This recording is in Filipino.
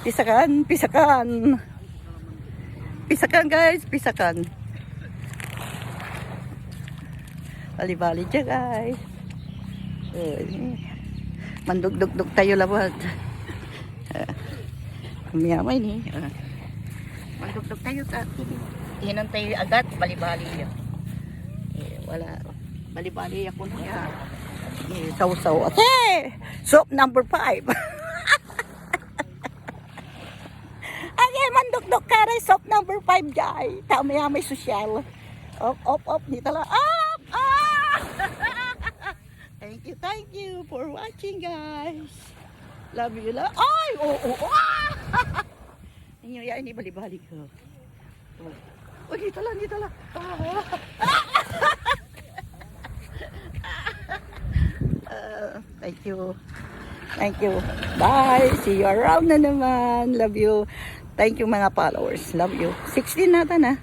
Pisakan, pisakan. Pisakan guys, pisakan. Bali-bali dyan guys. Mandugdugdug tayo labad. Kumiyamay ni. Mandugdug tayo sa hinan tayo agad, bali-bali. Wala. Bali-bali ako niya. Saw-saw. Okay! Soap number 5. Okay, mandugdug ka rin. Soap number 5 guys. Tama-yamay social. Op, dito lang. Up! Thank you for watching guys. Love you love. Ay, Ninyo yan, ini bali-bali ko. Dito lang. Thank you. Bye. See you around na naman. Love you. Thank you mga followers. Love you. 16 natin